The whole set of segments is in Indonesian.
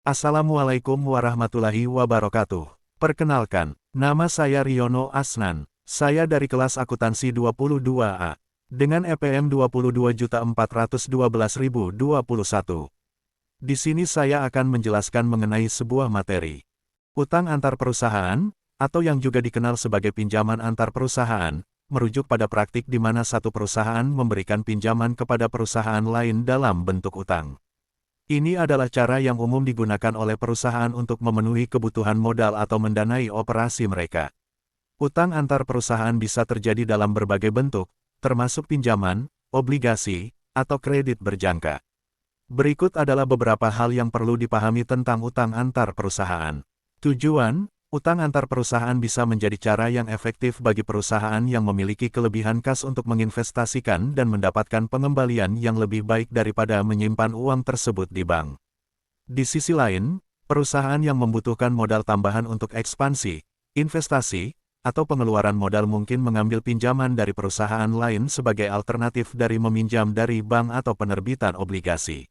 Assalamualaikum warahmatullahi wabarakatuh. Perkenalkan, nama saya Riono Asnan. Saya dari kelas akuntansi 22A. Dengan EPM 22.412.021. Di sini saya akan menjelaskan mengenai sebuah materi. Utang antar perusahaan, atau yang juga dikenal sebagai pinjaman antar perusahaan, merujuk pada praktik di mana satu perusahaan memberikan pinjaman kepada perusahaan lain dalam bentuk utang. Ini adalah cara yang umum digunakan oleh perusahaan untuk memenuhi kebutuhan modal atau mendanai operasi mereka. Utang antar perusahaan bisa terjadi dalam berbagai bentuk, termasuk pinjaman, obligasi, atau kredit berjangka. Berikut adalah beberapa hal yang perlu dipahami tentang utang antar perusahaan. Tujuan, utang antar perusahaan bisa menjadi cara yang efektif bagi perusahaan yang memiliki kelebihan kas untuk menginvestasikan dan mendapatkan pengembalian yang lebih baik daripada menyimpan uang tersebut di bank. Di sisi lain, perusahaan yang membutuhkan modal tambahan untuk ekspansi, investasi, atau pengeluaran modal mungkin mengambil pinjaman dari perusahaan lain sebagai alternatif dari meminjam dari bank atau penerbitan obligasi.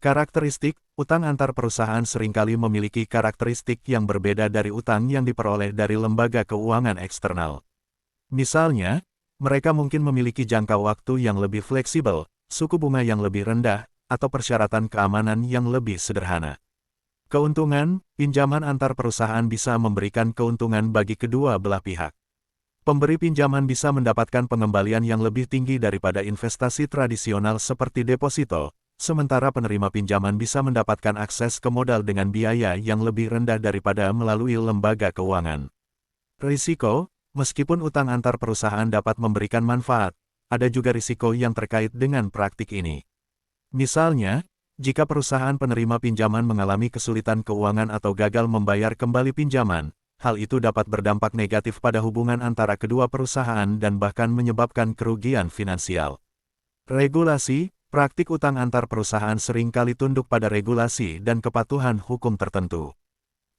Karakteristik, utang antar perusahaan seringkali memiliki karakteristik yang berbeda dari utang yang diperoleh dari lembaga keuangan eksternal. Misalnya, mereka mungkin memiliki jangka waktu yang lebih fleksibel, suku bunga yang lebih rendah, atau persyaratan keamanan yang lebih sederhana. Keuntungan, pinjaman antar perusahaan bisa memberikan keuntungan bagi kedua belah pihak. Pemberi pinjaman bisa mendapatkan pengembalian yang lebih tinggi daripada investasi tradisional seperti deposito, sementara penerima pinjaman bisa mendapatkan akses ke modal dengan biaya yang lebih rendah daripada melalui lembaga keuangan. Risiko, meskipun utang antar perusahaan dapat memberikan manfaat, ada juga risiko yang terkait dengan praktik ini. Misalnya, jika perusahaan penerima pinjaman mengalami kesulitan keuangan atau gagal membayar kembali pinjaman, hal itu dapat berdampak negatif pada hubungan antara kedua perusahaan dan bahkan menyebabkan kerugian finansial. Regulasi, praktik utang antar perusahaan seringkali tunduk pada regulasi dan kepatuhan hukum tertentu.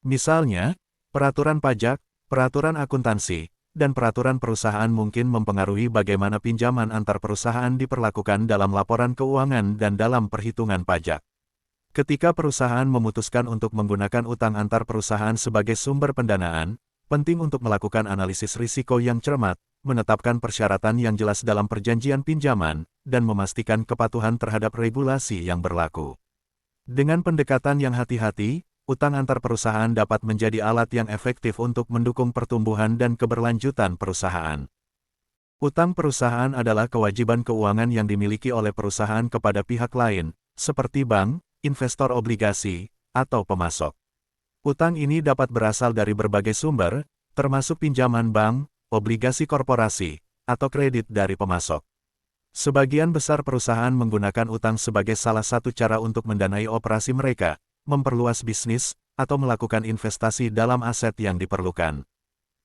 Misalnya, peraturan pajak, peraturan akuntansi, dan peraturan perusahaan mungkin mempengaruhi bagaimana pinjaman antar perusahaan diperlakukan dalam laporan keuangan dan dalam perhitungan pajak. Ketika perusahaan memutuskan untuk menggunakan utang antar perusahaan sebagai sumber pendanaan, penting untuk melakukan analisis risiko yang cermat, menetapkan persyaratan yang jelas dalam perjanjian pinjaman, dan memastikan kepatuhan terhadap regulasi yang berlaku. Dengan pendekatan yang hati-hati, utang antar perusahaan dapat menjadi alat yang efektif untuk mendukung pertumbuhan dan keberlanjutan perusahaan. Utang perusahaan adalah kewajiban keuangan yang dimiliki oleh perusahaan kepada pihak lain, seperti bank, investor obligasi, atau pemasok. Utang ini dapat berasal dari berbagai sumber, termasuk pinjaman bank, obligasi korporasi, atau kredit dari pemasok. Sebagian besar perusahaan menggunakan utang sebagai salah satu cara untuk mendanai operasi mereka, memperluas bisnis, atau melakukan investasi dalam aset yang diperlukan.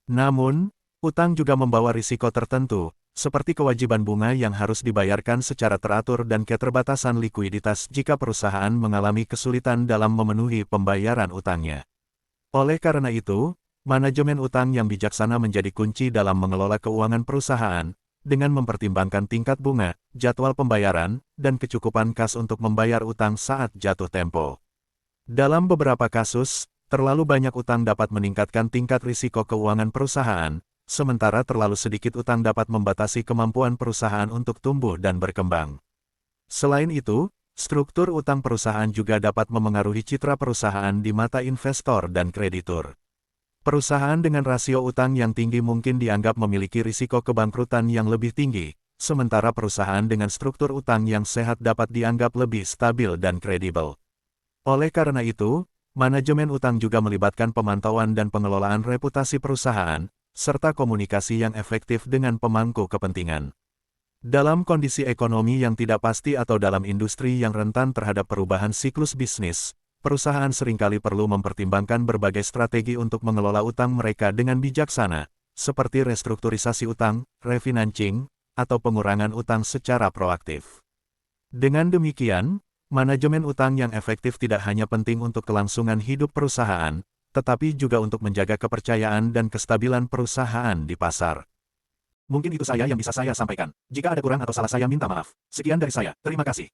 Namun, utang juga membawa risiko tertentu, seperti kewajiban bunga yang harus dibayarkan secara teratur dan keterbatasan likuiditas jika perusahaan mengalami kesulitan dalam memenuhi pembayaran utangnya. Oleh karena itu, manajemen utang yang bijaksana menjadi kunci dalam mengelola keuangan perusahaan, dengan mempertimbangkan tingkat bunga, jadwal pembayaran, dan kecukupan kas untuk membayar utang saat jatuh tempo. Dalam beberapa kasus, terlalu banyak utang dapat meningkatkan tingkat risiko keuangan perusahaan, sementara terlalu sedikit utang dapat membatasi kemampuan perusahaan untuk tumbuh dan berkembang. Selain itu, struktur utang perusahaan juga dapat memengaruhi citra perusahaan di mata investor dan kreditur. Perusahaan dengan rasio utang yang tinggi mungkin dianggap memiliki risiko kebangkrutan yang lebih tinggi, sementara perusahaan dengan struktur utang yang sehat dapat dianggap lebih stabil dan kredibel. Oleh karena itu, manajemen utang juga melibatkan pemantauan dan pengelolaan reputasi perusahaan, serta komunikasi yang efektif dengan pemangku kepentingan. Dalam kondisi ekonomi yang tidak pasti atau dalam industri yang rentan terhadap perubahan siklus bisnis, perusahaan seringkali perlu mempertimbangkan berbagai strategi untuk mengelola utang mereka dengan bijaksana, seperti restrukturisasi utang, refinancing, atau pengurangan utang secara proaktif. Dengan demikian, manajemen utang yang efektif tidak hanya penting untuk kelangsungan hidup perusahaan, tetapi juga untuk menjaga kepercayaan dan kestabilan perusahaan di pasar. Mungkin itu saja yang bisa saya sampaikan. Jika ada kurang atau salah saya minta maaf. Sekian dari saya, terima kasih.